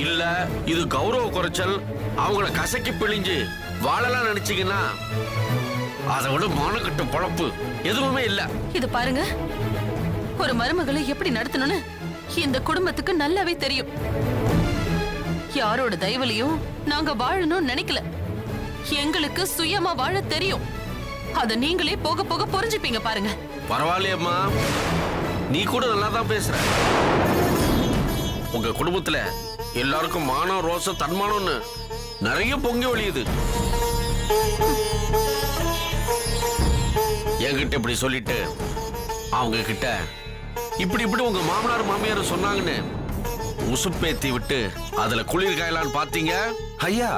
இல்ல இது கௌரவ குறைச்சல், அவங்கள கசக்கி பிழிஞ்சு வாழலாம் நினைச்சீங்கன்னா அதை விட மானக்கட்டு பொழப்பு எதுவுமே இல்ல. இது பாருங்க, ஒரு மருமகளை எப்படி நடத்தணும்னு இந்த குடும்பத்துக்கு நல்லாவே தெரியும். யாரோட தயவுலையும் நாங்க வாழணும்னு நினைக்கல. எங்களுக்கு சுயமா வாழ தெரியும். அத நீங்களே போக போக புரிஞ்சுப்பீங்க பாருங்க. பரவாயில்லையம்மா, நீ கூட நல்லா தான் பேசுற. உங்க குடும்பத்துல எல்லாருக்கும் மானம் ரோசம் தன்மானம்னு நிறைய பொங்கி வழியுது. என்கிட்ட இப்படி சொல்லிட்டு அவங்க கிட்ட இப்படி இப்படி உங்க மாமனார் மாமியார் சொன்னாங்கன்னு உசுப்பேத்தி விட்டு அதுல குளிர் காயலான்னு பாத்தீங்க. ஐயா,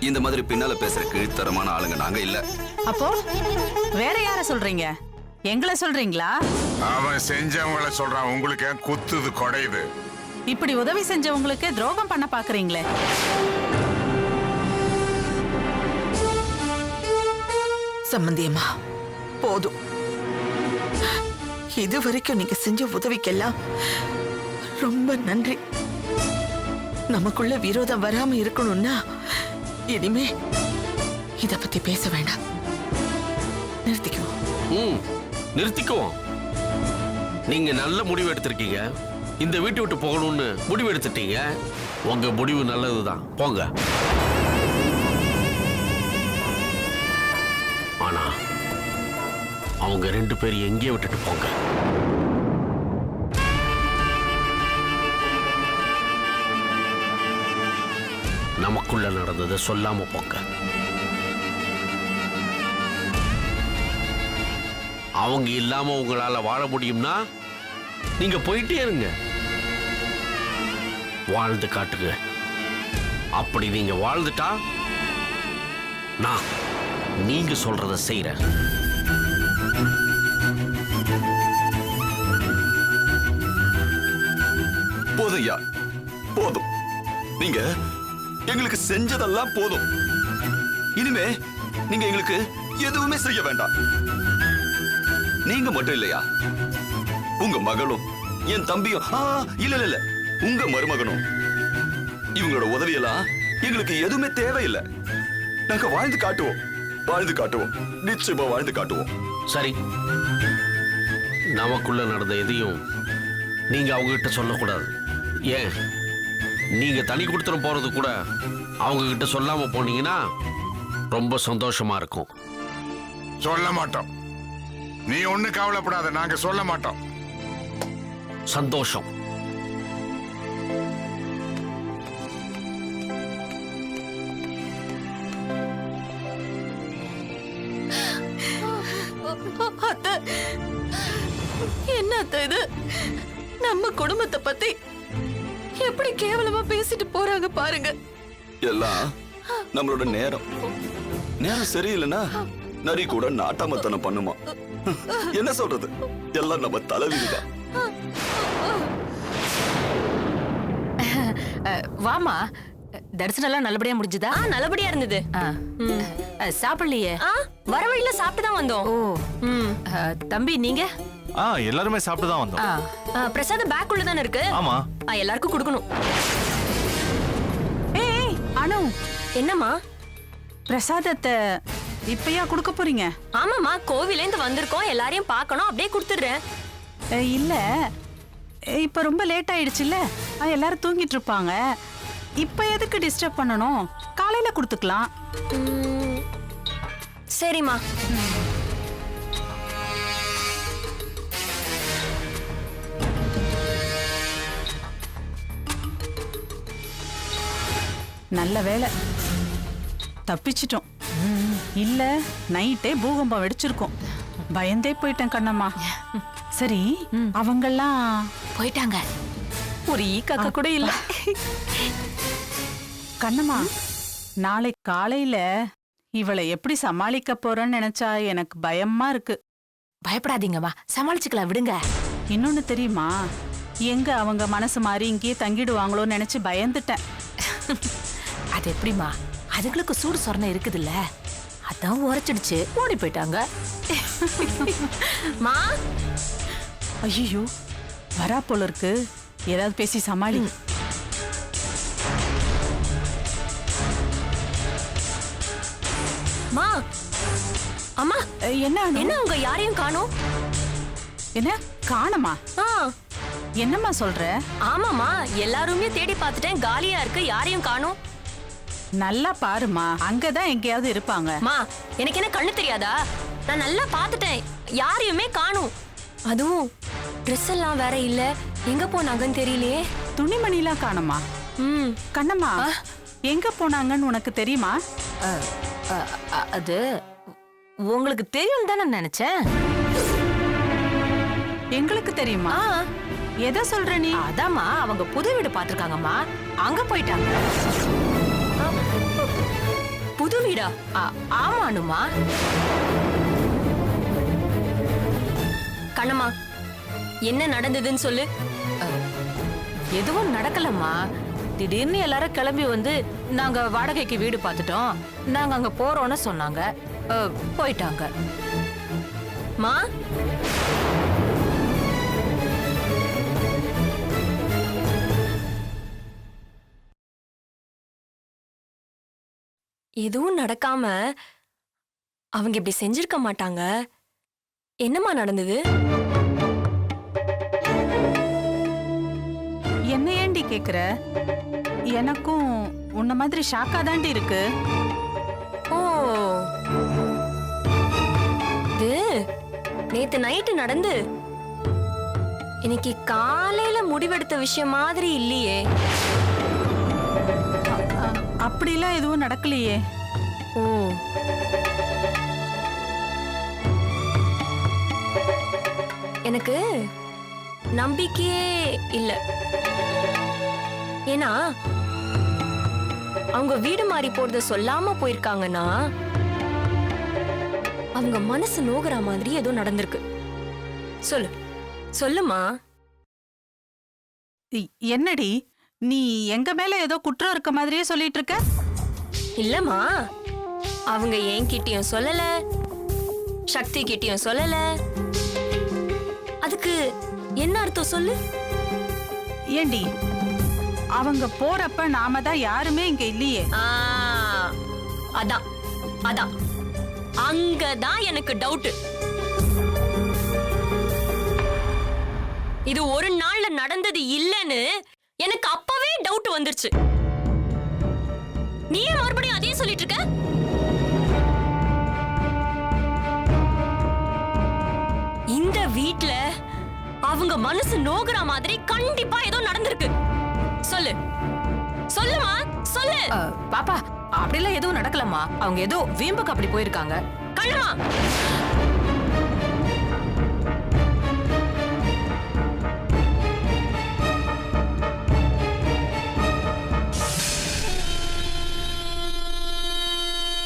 இந்த மாதிரி பின்னால பேசுற கீழ்த்தரமான ஆளுங்க நாங்க இல்ல. அப்போ வேற யார சொல்றீங்க? எங்களை சொல்றீங்களா? அவன் செஞ்சவங்கள சொல்றான். உங்களுக்கு குத்துது கொடையுது. இப்படி உதவி செஞ்சவங்களுக்கு துரோகம் பண்ண பாக்குறீங்களே. சம்பந்தியம்மா, போதும். இது வரைக்கும் நீங்க செஞ்ச உதவிக்கெல்லாம் ரொம்ப நன்றி. நமக்குள்ள விரோதம் வராம இருக்கணும்னா இனிமே இத பத்தி பேச வேண்டாம். நிறுத்திக்குவோம். நிறுத்திக்குவோம். நீங்க நல்ல முடிவு எடுத்திருக்கீங்க. இந்த வீட்டை விட்டு போகணும்னு முடிவு எடுத்துட்டீங்க. உங்க முடிவு நல்லதுதான், போங்க. ஆனா அவங்க 2 பேரும் எங்கேயே விட்டுட்டு போங்க. நமக்குள்ள நடந்ததை சொல்லாம போங்க. அவங்க இல்லாம உங்களால வாழ முடியும்னா நீங்க போயிட்டே இருங்க, வாழ்ந்து காட்டுங்க. அப்படி நீங்க வாழ்ந்துட்டா நான் நீங்க சொல்றத செய்றேன். போதும் ஐயா, போதும். நீங்க எங்களுக்கு செஞ்சதெல்லாம் போதும். இனிமே நீங்க எங்களுக்கு எதுவுமே செய்ய வேண்டாம். நீங்க மட்டும் இல்லையா, உங்க மகளும் என் தம்பியும், இல்ல இல்ல, உங்க மருமகனும், இவங்களோட உதவியெல்லாம் எங்களுக்கு எதுவுமே தேவையில்லை. நாங்க வாழ்ந்து காட்டுவோம், வாழ்ந்து காட்டுவோம், நிச்சயமா வாழ்ந்து காட்டுவோம். சரி, நமக்குள்ள நடந்த எதையும் நீங்க அவங்க கிட்ட சொல்லக்கூடாது. ஏன், நீங்க தனி கொடுத்துட்டு போறது கூட அவங்க கிட்ட சொல்லாம போனீங்கன்னா ரொம்ப சந்தோஷமா இருக்கும். சொல்ல மாட்டோம். நீ ஒண்ணு கவலைப்படாத, நாங்க சொல்ல மாட்டோம். சந்தோஷம். என்ன அத்தை இது? நம்ம குடும்பத்தை பத்தி எப்படி கேவலமா பேசிட்டு போறாங்க பாருங்க. எல்லாம் நம்மளோட நேரம் சரியில்லைன்னா நரி கூட நாட்டாமத்தனம் பண்ணுமா? என்ன சொல்றது, எல்லாம் நம்ம தலைவிதிதான். வாமா, தரிசனம் எல்லாம் நல்லபடியா முடிஞ்சுதா? நல்லபடியா இருந்தது. சாப்பிடலையே? வர வழியில சாப்பிட்டு தான் வந்தோம். ஓ, தம்பி நீங்க? எல்லாருமே சாப்பிட்டு தான் வந்தோம். பிரசாத பேக் உள்ள தானே இருக்கு. ஆமா, எல்லாருக்கும் கொடுக்கணும். ஏய் அனு, என்னம்மா? பிரசாதத்தை இப்பயா கொடுக்க போறீங்க? ஆமாமா, கோவில இருந்து வந்திருக்கோம், எல்லாரையும் பார்க்கணும், அப்படியே கொடுத்துடுறேன். இல்ல, இப்ப ரொம்ப லேட் ஆயிடுச்சுல்ல, எல்லாரும் தூங்கிட்டு இருப்பாங்க. இப்ப எதுக்கு டிஸ்டர்ப் பண்ணணும்? காலையில கொடுத்துக்கலாம். சரிம்மா. நல்ல வேலை, தப்பிச்சிட்டோம். இல்ல நைட்டே பூகம்பம் வெடிச்சிருக்கோம். பயந்தே போயிட்டேன் கண்ணம்மா. சரி, அவங்கெல்லாம் போயிட்டாங்க. ஒரு ஈ காக்க கூட இல்ல. கண்ணம்மா, நாளை காலையில இவளை எப்படி சமாளிக்க போறேன்னு நினைச்சா எனக்கு பயமா இருக்கு. பயப்படாதீங்கம்மா, சமாளிச்சுக்கலாம், விடுங்க. இன்னொன்னு தெரியுமா, எங்க அவங்க மனசு மாறி இங்கேயே தங்கிடுவாங்களோன்னு நினைச்சு பயந்துட்டேன். அது எப்படிமா, அதுங்களுக்கு சூடு சொரணை இருக்குதுல்ல, அதான் உரைச்சிடுச்சு, ஓடி போயிட்டாங்க. மா, ஐயோ, வரா போல இருக்கு. ஏதாவது பேசி சமாளி. மா அம்மா என்ன அனு? என்ன உங்க யாரையும் காணோம்? என்ன காணமா? ஆ என்னம்மா சொல்ற? ஆமாமா, எல்லாருமே தேடி பார்த்துட்டேன், காலியா இருக்கு, யாரையும் காணோம். நல்லா பாருமா, அங்கதான் எங்கேயாவது இருப்பாங்க. மா எனக்கு என்ன கண்ணு தெரியாதா? நான் நல்லா பார்த்துட்டேன், யாரையுமே காணோம். அதுவும் ட்ரெஸ் எல்லாம் வேற இல்ல, எங்க போனாங்கன்னு தெரியலையே. துணிமணிலாம் காணுமா? ம் கண்ணம்மா எங்க போனாங்கன்னு உனக்கு தெரியுமா? அது உங்களுக்கு தெரியும் தானே நினைச்சேன். எங்களுக்கு தெரியுமா? எதை சொல்ற நீ? அதாம்மா, அவங்க புது வீடு பாத்துருக்காங்கம்மா, அங்க போயிட்டாங்க. புது வீடா? ஆமானுமா. கண்ணம்மா என்ன நடந்ததுன்னு சொல்லு. எதுவும் நடக்கலம்மா. திடீர்னு எல்லாரும் கிளம்பி வந்து நாங்க வாடகைக்கு வீடு பார்த்துட்டோம், நாங்க அங்க போறோம்னு சொன்னாங்க, போயிட்டாங்க. மா எதுவும் நடக்காம அவங்க இப்படி செஞ்சிருக்க மாட்டாங்க. என்னம்மா நடந்தது? என்ன ஏண்டி கேக்குற? எனக்கும் உன்ன மாதிரி ஷாக்கா தாண்டி இருக்கு. ஓ, இது நேத்து நைட்டு நடந்து இன்னைக்கு காலையில முடிவெடுத்த விஷயம் மாதிரி இல்லையே. அப்படிலாம் எதுவும் நடக்கலையே. ஓ, எனக்கு நம்பிக்கையே இல்ல. ஏன்னா அவங்க வீடு மாறி போறத சொல்லாம போயிருக்காங்கன்னா அவங்க மனசு நோகுற மாதிரி ஏதோ நடந்திருக்கு. சொல்லு சொல்லுமா. என்னடி நீ எங்க மேல ஏதோ குற்றம் இருக்க மாதிரியே சொல்லிட்டு இருக்க? இல்லம்மா, அவங்க என்கிட்டயும் சொல்லல, சக்தி கிட்டயும் சொல்லல. அதுக்கு என்ன அர்த்தம் சொல்லு? ஏண்டி அவங்க போறப்ப நாம தான் யாருமே இங்க இல்லையே. அதான் அதான் அங்கதான் எனக்கு டவுட். இது ஒரு நாள்ல நடந்தது இல்லன்னு எனக்கு அப்பவே டவுட் வந்துருச்சு. நீ மறுபடியும் அதே சொல்லிட்டு இருக்க? இந்த வீட்ல அவங்க மனசு நோகுற மாதிரி கண்டிப்பா ஏதோ நடந்திருக்கு. சொல்லு சொல்லுமா சொல்லு. பாப்பா, அப்படிலாம் எதுவும் நடக்கலம்மா. அவங்க ஏதோ வீம்புக்கு அப்படி போயிருக்காங்க. கண்ணம்மா,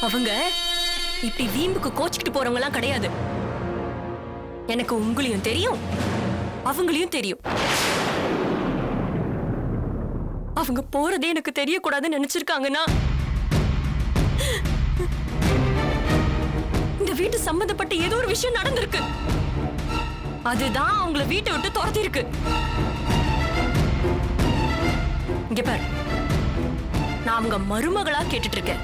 அவங்க இப்படி வீம்புக்கு கோச்சிக்கிட்டு போறவங்க எல்லாம் கிடையாது. எனக்கு உங்களையும் தெரியும், அவங்களையும் தெரியும். அவங்க போறதே எனக்கு தெரியக்கூடாதுன்னு நினைச்சிருக்காங்கன்னா இந்த வீட்டு சம்பந்தப்பட்ட ஏதோ ஒரு விஷயம் நடந்திருக்கு. அதுதான் அவங்கள வீட்டை விட்டு துரத்தி இருக்கு. இங்க பாரு, நான் அவங்க மருமகளா கேட்டுட்டு இருக்கேன்.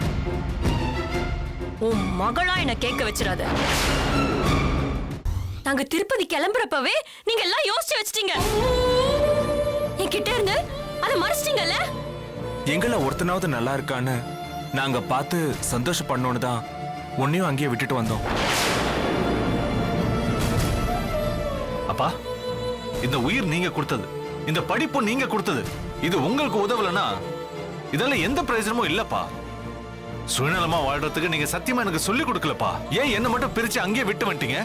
உன் மகளா என்ன கேட்க வச்சிடாத. நாங்க திருப்பதி கிளம்புறப்பவே நீங்க எல்லாம் யோசிச்சு வச்சிட்டீங்க. என்கிட்ட இருந்து அதை மறைச்சிட்டீங்கல்ல. எங்கள ஒருத்தனாவது நல்லா இருக்கான்னு நாங்க பார்த்து சந்தோஷப்படணும்னு தான் உன்னையும் அங்கேயே விட்டுட்டு வந்தோம். அப்பா, இந்த உயிர் நீங்க கொடுத்தது, இந்த படிப்பு நீங்க கொடுத்தது, இது உங்களுக்கு உதவலனா இதெல்லாம் எந்த பிரயோஜனமும் இல்லப்பா. சுயநலமா வாழ்றதுக்கு நீங்க சத்தியமா எனக்கு சொல்லி கொடுக்கலப்பா. ஏன் என்ன மட்டும் பிரிச்சு அங்கேயே விட்டு வந்துட்டீங்க?